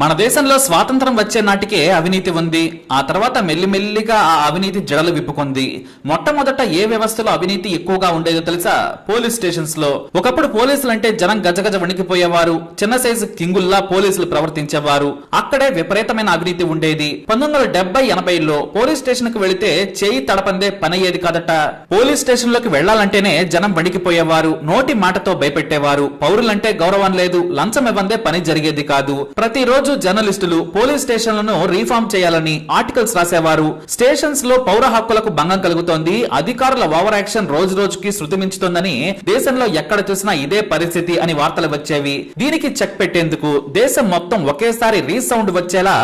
మన దేశంలో స్వాతంత్రం వచ్చే నాటికే అవినీతి ఉంది. ఆ తర్వాత మెల్లిమెల్లిగా ఆ అవినీతి జడలు విప్పుకుంది. మొట్టమొదట ఏ వ్యవస్థలో అవినీతి ఎక్కువగా ఉండేదో తెలుసా? పోలీస్ స్టేషన్స్ లో. ఒకప్పుడు పోలీసులు అంటే జనం గజగజ వణికిపోయేవారు. చిన్న సైజు కింగుల్లా పోలీసులు ప్రవర్తించేవారు. అక్కడే విపరీతమైన అవినీతి ఉండేది. 1970-80లో పోలీస్ స్టేషన్ కు వెళితే చేయి తడపందే పని అయ్యేది కాదట. పోలీస్ స్టేషన్ లోకి వెళ్లాలంటేనే జనం వణికిపోయేవారు. నోటి మాటతో భయపెట్టేవారు. పౌరులంటే గౌరవం లేదు. లంచం ఇవ్వందే పని జరిగేది కాదు. ప్రతిరోజు జర్నలిస్టులు పోలీస్ స్టేషన్లను రీఫార్మ్ చేయాలని ఆర్టికల్స్ రాసేవారు. స్టేషన్స్ లో పౌర హక్కులకు భంగం కలుగుతోంది, అధికారుల ఓవర్ యాక్షన్ రోజు రోజుకి శృతి మించుతోందని దేశంలో ఎక్కడ చూసినా ఇదే పరిస్థితి అని వార్తలు వచ్చేవి. దీనికి చెక్ పెట్టేందుకు దేశం మొత్తం ఒకేసారి రీసౌండ్ వచ్చేలా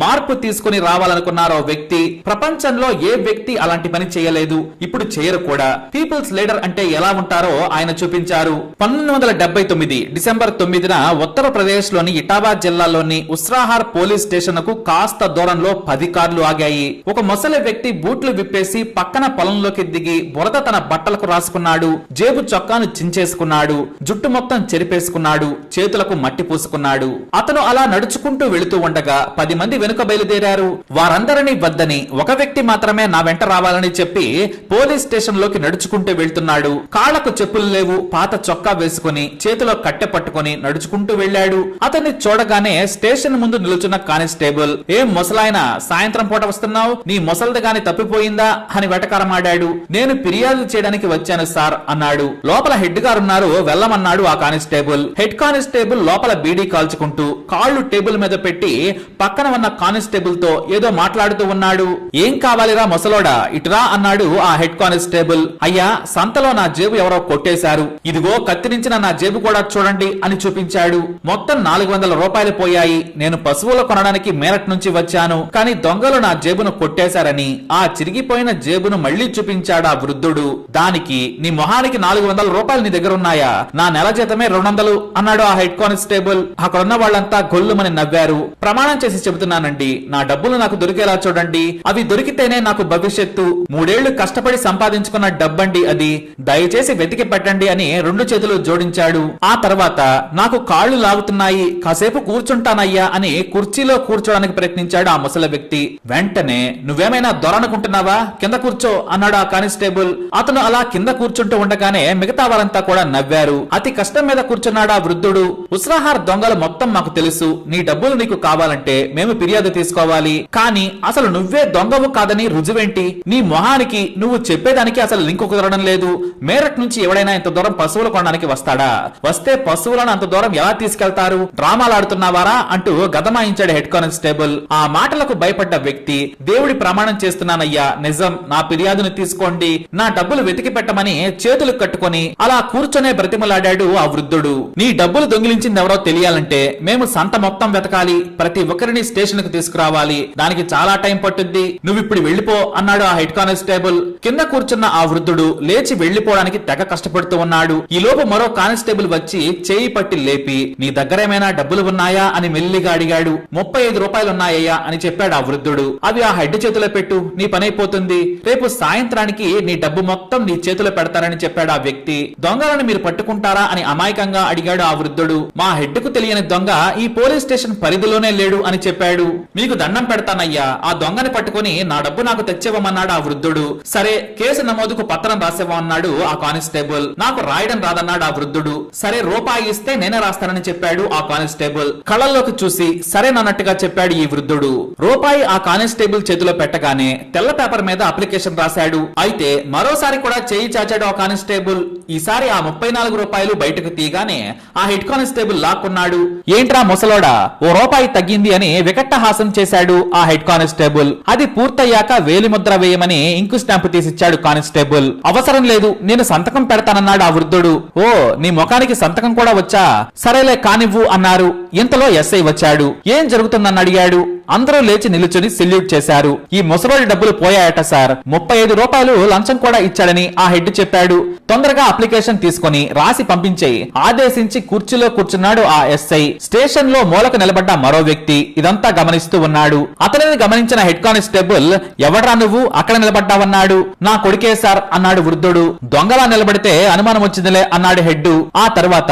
మార్పు తీసుకుని రావాలనుకున్నారో వ్యక్తి. ప్రపంచంలో ఏ వ్యక్తి అలాంటి పని చేయలేదు, ఇప్పుడు చేయరు కూడా. పీపుల్స్ లీడర్ అంటే ఎలా ఉంటారో ఆయన చూపించారు. 1979 డిసెంబర్ 9న ఉత్తరప్రదేశ్ లోని ఇటావా జిల్లాలోని ఉస్రాహార్ పోలీస్ స్టేషన్ కు కాస్త దూరంలో 10 కార్లు ఆగాయి. ఒక ముసలి వ్యక్తి బూట్లు విప్పేసి పక్కన పొలంలోకి దిగి బురద తన బట్టలకు రాసుకున్నాడు. జేబు చొక్కాను చించేసుకున్నాడు. జుట్టు మొత్తం చెరిపేసుకున్నాడు. చేతులకు మట్టి పూసుకున్నాడు. అతను అలా నడుచుకుంటూ వెళుతూ ఉండగా 10 మంది వెనుక బయలుదేరారు. వారందరినీ వద్దని ఒక వ్యక్తి మాత్రమే నా వెంట రావాలని చెప్పి పోలీస్ స్టేషన్ లోకి నడుచుకుంటూ వెళ్తున్నాడు. కాళ్లకు చెప్పులు లేవు. పాత చొక్కా వేసుకుని చేతిలో కట్టె పట్టుకుని నడుచుకుంటూ వెళ్లాడు. అతన్ని చూడగానే స్టేషన్ ముందు నిలుచున్న కానిస్టేబుల్, ఏం ముసలాయన సాయంత్రం పూట వస్తున్నావు, నీ ముసలిది గాని తప్పిపోయిందా అని వెటకారమాడాడు. నేను ఫిర్యాదు చేయడానికి వచ్చాను సార్ అన్నాడు. లోపల హెడ్ గారున్నారు, వెళ్ళమన్నాడు ఆ కానిస్టేబుల్. హెడ్ కానిస్టేబుల్ లోపల బీడీ కాల్చుకుంటూ కాళ్లు టేబుల్ మీద పెట్టి పక్కన ఉన్న కానిస్టేబుల్ తో ఏదో మాట్లాడుతూ ఉన్నాడు. ఏం కావాలిరా ముసలోడా, ఇటురా అన్నాడు ఆ హెడ్ కానిస్టేబుల్. అయ్యా, సంతలో నా జేబు ఎవరో కొట్టేశారు, ఇదిగో కత్తిరించిన నా జేబు కూడా చూడండి అని చూపించాడు. మొత్తం 400 రూపాయలు పోయాయి. నేను పశువులు కొనడానికి మేరట్ నుంచి వచ్చాను, కానీ దొంగలు నా జేబును కొట్టేశారని ఆ చిరిగిపోయిన జేబును మళ్లీ చూపించాడు ఆ వృద్ధుడు. దానికి నీ మొహానికి 400 రూపాయలు నీ దగ్గర ఉన్నాయా, నా నెల జీతమే 200 అన్నాడు ఆ హెడ్ కానిస్టేబుల్. అక్కడున్న వాళ్ళంతా గొల్లుమని నవ్వారు. ప్రమాణం చేసి చెబుతున్నానండి, నా డబ్బులు నాకు దొరికేలా చూడండి, అవి దొరికితేనే నాకు భవిష్యత్తు. 3 ఏళ్లు కష్టపడి సంపాదించుకున్న డబ్బండి అది, దయచేసి వెతికి పెట్టండి అని 2 చేతులు జోడించాడు. ఆ తర్వాత నాకు కాళ్లు లాగుతున్నాయి, కాసేపు కూర్చుంటానయ్యా అని కుర్చీలో కూర్చోడానికి ప్రయత్నించాడు ఆ ముసలి వ్యక్తి. వెంటనే నువ్వేమైనా దొరనుకుంటున్నావా, కింద కూర్చో అన్నాడు ఆ కానిస్టేబుల్. అతను అలా కింద కూర్చుంటూ ఉండగానే మిగతా వారంతా కూడా నవ్వారు. అతి కష్టం మీద కూర్చున్నాడు ఆ వృద్ధుడు. ఉస్రాహార్ దొంగలు మొత్తం మాకు తెలుసు, నీ డబ్బులు నీకు కావాలంటే మేము ఫిర్యాదు తీసుకోవాలి, కానీ అసలు నువ్వే దొంగవు కాదని రుజువేంటి? నీ మొహానికి నువ్వు చెప్పేదానికి అసలు లింకు కుదరడం లేదు. మేరట్ నుంచి ఎవడైనా ఇంత దూరం పశువులు కొనడానికి వస్తాడా? వస్తే పశువులను అంత దూరం ఎలా తీసుకెళ్తారు? డ్రామాలాడుతున్నావారా అంటూ గదమాయించాడు హెడ్ కానిస్టేబుల్. ఆ మాటలకు భయపడ్డ వ్యక్తి, దేవుడి ప్రమాణం చేస్తున్నానయ్యా, నిజం, నా ఫిర్యాదును తీసుకోండి, నా డబ్బులు వెతికి పెట్టమని చేతులు కట్టుకొని అలా కూర్చొనే బ్రతిమలాడాడు ఆ వృద్ధుడు. నీ డబ్బులు దొంగిలించింది ఎవరో తెలియాలంటే మేము సంత మొత్తం వెతకాలి, ప్రతి ఒక్కరిని స్టేషన్ కు తీసుకురావాలి, దానికి చాలా టైం పట్టుద్ది, నువ్విప్పుడు వెళ్లిపో అన్నాడు ఆ హెడ్ కానిస్టేబుల్. కింద కూర్చున్న ఆ వృద్ధుడు లేచి వెళ్లిపోవడానికి తెగ కష్టపడుతూ ఉన్నాడు. ఈ లోపు మరో కానిస్టేబుల్ వచ్చి చేయి పట్టి లేపి, నీ దగ్గరేమైనా డబ్బులు ఉన్నాయా అని మెల్లిగా అడిగాడు. 35 రూపాయలున్నాయ్యా అని చెప్పాడు ఆ వృద్ధుడు. అవి ఆ హెడ్ చేతిలో పెట్టు, నీ పనైపోతుంది, రేపు సాయంత్రానికి నీ డబ్బు మొత్తం నీ చేతిలో పెడతారని చెప్పాడు ఆ వ్యక్తి. దొంగలను మీరు పట్టుకుంటారా అని అమాయకంగా అడిగాడు ఆ వృద్ధుడు. మా హెడ్ కు తెలియని దొంగ ఈ పోలీస్ స్టేషన్ పరిధిలోనే లేడు అని చెప్పాడు. మీకు దండం పెడతానయ్యా, ఆ దొంగని పట్టుకుని నా డబ్బు నాకు తెచ్చేవమన్నాడు ఆ వృద్ధుడు. సరే, కేసు నమోదుకు పత్రం రాసేవన్నాడు ఆ కానిస్టేబుల్. నాకు రాయడం రాదన్నాడు ఆ వృద్ధుడు. సరే, రూపాయి ఇస్తే నేనే రాస్తానని చెప్పాడు ఆ కానిస్టేబుల్. కళ్ళల్లోకి చూసి సరేనన్నట్టుగా చెప్పాడు ఈ వృద్ధుడు. రూపాయి ఆ కానిస్టేబుల్ చేతిలో పెట్టగానే తెల్ల పేపర్ మీద అప్లికేషన్ రాశాడు. అయితే మరోసారి కూడా చేయి చాచాడు ఆ కానిస్టేబుల్. ఈసారి ఆ 34 రూపాయలు బయటకు తీయగానే ఆ హెడ్ కానిస్టేబుల్ లాక్కున్నాడు. ఏంట్రా ముసలోడా, ఓ రూపాయి తగ్గింది అని వికట్టహాసం చేశాడు ఆ హెడ్ కానిస్టేబుల్. అది పూర్తయ్యాక వేలిముద్ర వేయమని ఇంకు స్టాంపు తీసిచ్చాడు కానిస్టేబుల్. అవసరం లేదు, నేను సంతకం పెడతానన్నాడు ఆ వృద్ధుడు. ఓ, నీ ముఖానికి సంతకం కూడా వచ్చా, సరేలే కానివ్వు అన్నారు. ఇంతలో ఎస్ఐ వచ్చాడు. ఏం జరుగుతుందని అడిగాడు. అందరూ లేచి నిలుచుని సెల్యూట్ చేశారు. ఈ ముసలోడి డబ్బులు పోయాయట సార్, 35 రూపాయలు లంచం కూడా ఇచ్చాడని ఆ హెడ్ చెప్పాడు. తొందరగా అప్లికేషన్ తీసుకుని రాసి పంపించేయి ఆదేశించి కుర్చీలో కూర్చున్నాడు ఆ ఎస్ఐ. స్టేషన్ లో మూలకు నిలబడ్డ మరో వ్యక్తి ఇదంతా గమనిస్తూ ఉన్నాడు. అతనిని గమనించిన హెడ్ కానిస్టేబుల్, ఎవడ్రా నువ్వు అక్కడ నిలబడ్డావన్నాడు. నా కొడుకే సార్ అన్నాడు వృద్ధుడు. దొంగలా నిలబడితే అనుమానం వచ్చిందిలే అన్నాడు హెడ్. ఆ తర్వాత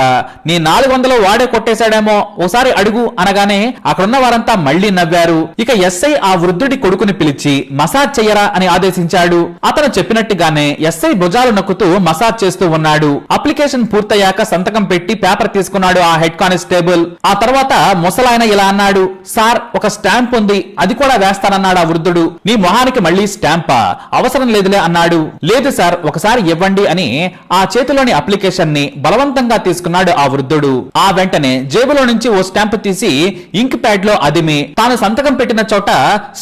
నీ 400 వాడే కొట్టేశాడేమో ఓసారి అడుగు అనగానే అక్కడున్న వారంతా మళ్లీ నవ్వారు. ఇక ఎస్ఐ ఆ వృద్ధుడి కొడుకుని పిలిచి మసాజ్ చెయ్యరా అని ఆదేశించాడు. అతను చెప్పినట్టుగానే ఎస్ఐ భుజాలు నొక్కుతూ మసాజ్ చేస్తూ ఉన్నాడు. అప్లికేషన్ పూర్తయ్యాక సంతకం పెట్టి పేపర్ తీసుకున్నాడు ఆ హెడ్ కానిస్టేబుల్. ఆ తర్వాత ముసలాయన ఇలా అన్నాడు, సార్ ఒక స్టాంప్ ఉంది, అది కూడా వేస్తానన్నాడు ఆ వృద్ధుడు. నీ మొహానికి మళ్లీ స్టాంపా? అవసరం లేదులే అన్నాడు. లేదు సార్ ఒకసారి ఇవ్వండి అని ఆ చేతిలోని అప్లికేషన్ ని బలవంతంగా తీసుకున్నాడు ఆ వృద్ధుడు. ఆ వెంటనే జేబులో నుంచి ఓ స్టాంప్ తీసి ఇంక్ ప్యాడ్ లో అదిమి తాను సంతకం పెట్టిన చోట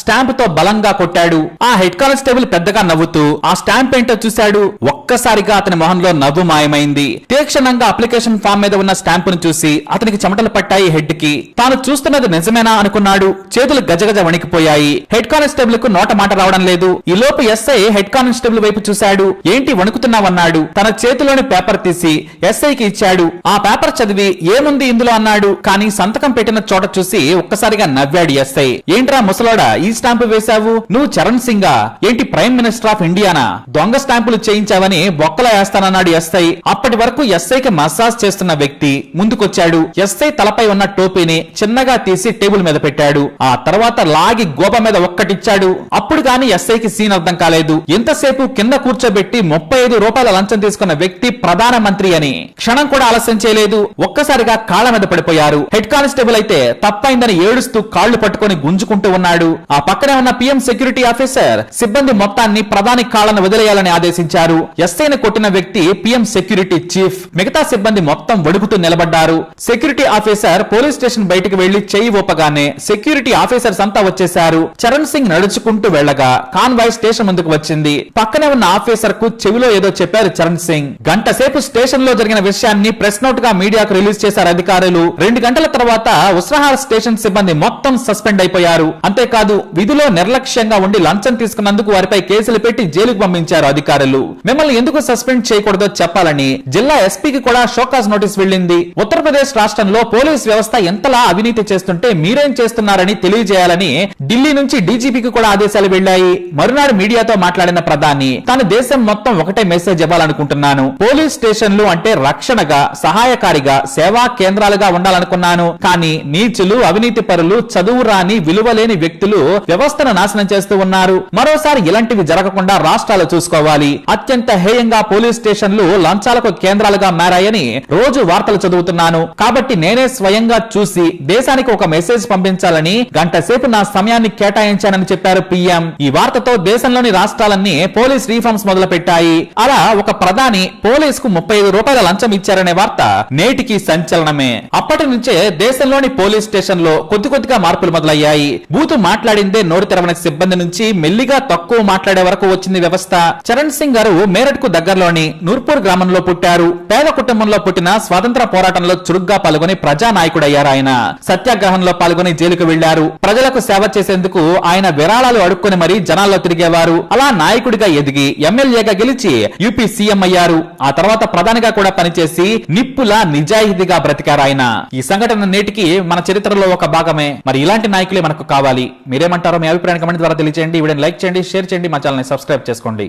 స్టాంప్ తో బలంగా కొట్టాడు. ఆ హెడ్ కానిస్టేబుల్ పెద్దగా నవ్వుతూ ఆ స్టాంప్ ఏంటో చూశాడు. ఒక్కసారిగా అతని మొహంలో నవ్వు మాయమైంది. తీక్షణంగా అప్లికేషన్ ఫామ్ మీద ఉన్న స్టాంప్ ను చూసి అతనికి చెమటలు పట్టాయి. హెడ్ కి తాను చూస్తున్నది నిజమేనా అనుకున్నాడు. చేతులు గజగజ వణికిపోయాయి. హెడ్ కానిస్టేబుల్ కు నోట మాట రావడం లేదు. ఈ లోపు ఎస్ఐ హెడ్ కానిస్టేబుల్ వైపు చూశాడు. ఏంటి వణుకుతున్నావన్నాడు. తన చేతిలోని పేపర్ తీసి ఎస్ఐకి ఇచ్చాడు. ఆ పేపర్ చదివి ఏముంది ఇందులో అన్నాడు. కానీ సంతకం పెట్టిన చోట చూసి ఒక్కసారిగా నవ్వాడు ఎస్ఐ. ఏంట్రా ముసలోడా ఈ స్టాంపు వేశావు? నువ్వు చరణ్ సింగా ఏంటి ప్రైమ్ మినిస్టర్ ఆఫ్ ఇండియానా? దొంగ స్టాంపులు చేయించావని బొక్కలా వేస్తానన్నాడు ఎస్ఐ. అప్పటి వరకు ఎస్ఐకి మసాజ్ చేస్తున్న వ్యక్తి ముందుకొచ్చాడు. ఎస్ఐ తలపై ఉన్న టోపీని చిన్నగా తీసి టేబుల్ మీద పెట్టాడు. ఆ తర్వాత లాగి గోప మీద ఒక్కటిచ్చాడు. అప్పుడు గాని ఎస్ఐకి సీన్ అర్థం కాలేదు. ఎంతసేపు కింద కూర్చోబెట్టి 35 రూపాయల లంచం తీసుకున్న వ్యక్తి ప్రధానమంత్రి అని క్షణం కూడా ఆలస్యం చేయలేదు. ఒక్కసారిగా కాళ్ళ మీద పడిపోయారు. హెడ్ కానిస్టేబుల్ అయితే తప్పైందని ఏడుస్తూ కాళ్లు పట్టుకొని గుంజుకుంటూ ఉన్నాడు. ఆ పక్కనే ఉన్న పిఎం సెక్యూరిటీ ఆఫీసర్ సిబ్బంది మొత్తాన్ని ప్రధాని కాళ్లను వదిలేయాలని ఆదేశించారు. ఎస్ఐని కొట్టిన వ్యక్తి పిఎం సెక్యూరిటీ చీఫ్. మిగతా సిబ్బంది మొత్తం వణుకుతూ నిలబడ్డారు. సెక్యూరిటీ ఆఫీసర్ పోలీస్ స్టేషన్ బయటికి వెళ్లి చెయ్యి ఊపగానే సెక్యూరిటీ ఆఫీసర్స్ అంతా వచ్చేశారు. చరణ్ సింగ్ నడుచుకుంటూ వెళ్లగా కాన్వాయ్ స్టేషన్ ముందుకు వచ్చింది. పక్కనే ఉన్న ఆఫీసర్ కు చెవిలో ఏదో చెప్పారు చరణ్ సింగ్. గంట సేపు స్టేషన్ లో జరిగిన విషయాన్ని ప్రెస్ నోట్ గా మీడియాకు రిలీజ్ చేశారు అధికారులు. 2 గంటల తర్వాత ఉస్రహార్ స్టేషన్ సిబ్బంది మొత్తం సస్పెండ్ అయిపోయారు. అంతేకాదు విధిలో నిర్లక్ష్యంగా ఉండి లంచం తీసుకున్నందుకు వారిపై కేసులు పెట్టి జైలుకు పంపించారు అధికారులు. మిమ్మల్ని ఎందుకు సస్పెండ్ చేయకూడదో చెప్పాలని జిల్లా ఎస్పీకి కూడా షోకాజ్ నోటీస్ వెళ్లింది. ఉత్తరప్రదేశ్ రాష్ట్రంలో పోలీస్ వ్యవస్థ ఎంతలా అవినీతి చేస్తుంటే మీరేం చేస్తున్నారని తెలియజేయాలని ఢిల్లీ నుంచి డీజీపీకి కూడా ఆదేశాలు వెళ్లాయి. మరునాడు మీడియాతో మాట్లాడిన ప్రధాని తాను దేశం మొత్తం ఒకటే మెసేజ్ ఇవ్వాలనుకుంటున్నాను. పోలీస్ స్టేషన్లు అంటే రక్షణగా, సహాయకారిగా, సేవా కేంద్రాలుగా ఉండాలనుకున్నాను. కానీ నీచులు, అవినీతి పరులు, చదువు రాని, విలువలేని వ్యక్తులు వ్యవస్థను నాశనం చేస్తూ ఉన్నారు. మరోసారి ఇలాంటివి జరగకుండా రాష్ట్రాలు చూసుకోవాలి. అత్యంత హేయంగా పోలీస్ స్టేషన్లు లంచాలకు కేంద్రాలుగా మారాయని రోజు వార్తలు చదువుతున్నాను. కాబట్టి నేనే స్వయంగా చూసి దేశానికి ఒక మెసేజ్ పంపించాలని గంట సేపు నా సమయాన్ని కేటాయించానని చెప్పారు పీఎం. ఈ వార్తతో దేశంలోని రాష్ట్రాలన్నీ పోలీస్ రీఫార్మ్స్ మొదలు పెట్టాయి. అలా ఒక ప్రధాని పోలీస్ కు 35 రూపాయల లంచం ఇచ్చారనే వార్త నేటికి సంచలనమే. అప్పటి నుంచే దేశంలోని పోలీస్ స్టేషన్ లో కొద్దిగా మార్పులు మొదలయ్యాయి. బూతు మాట్లాడిందే నోరు తెరవని సిబ్బంది నుంచి మెల్లిగా తక్కువ మాట్లాడే వరకు వచ్చింది వ్యవస్థ. చరణ్ సింగ్ గారు మేరట్ కు దగ్గరలోని నూర్పూర్ గ్రామంలో పుట్టారు. పేద కుటుంబంలో పుట్టిన స్వాతంత్ర పోరాటంలో చురుగ్గా పాల్గొని ప్రజానాయకుడయ్యారు. ఆయన సత్యాగ్రహంలో పాల్గొని జైలుకు వెళ్లారు. ప్రజలకు సేవ చేసేందుకు ఆయన విరాళాలు అడుక్కుని మరీ జనాల్లో తిరిగేవారు. అలా నాయకుడిగా ఎదిగి ఎమ్మెల్యేగా గెలిచి యూపీ సీఎం అయ్యారు. ఆ తర్వాత ప్రధానిగా కూడా పనిచేసి నిప్పులా నిజాయితీగా బ్రతికారు ఆయన. ఈ సంఘటన నేటికి మన చరిత్రలో ఒక భాగమే. మరి ఇలాంటి నాయకులే మనకు కావాలి. మీరేమంటారో మీ అభిప్రాయాన్ని కామెంట్ ద్వారా తెలియజేయండి. ఈ వీడియోని లైక్ చేయండి, షేర్ చేయండి, మా ఛానల్ ని సబ్స్క్రైబ్ చేసుకోండి.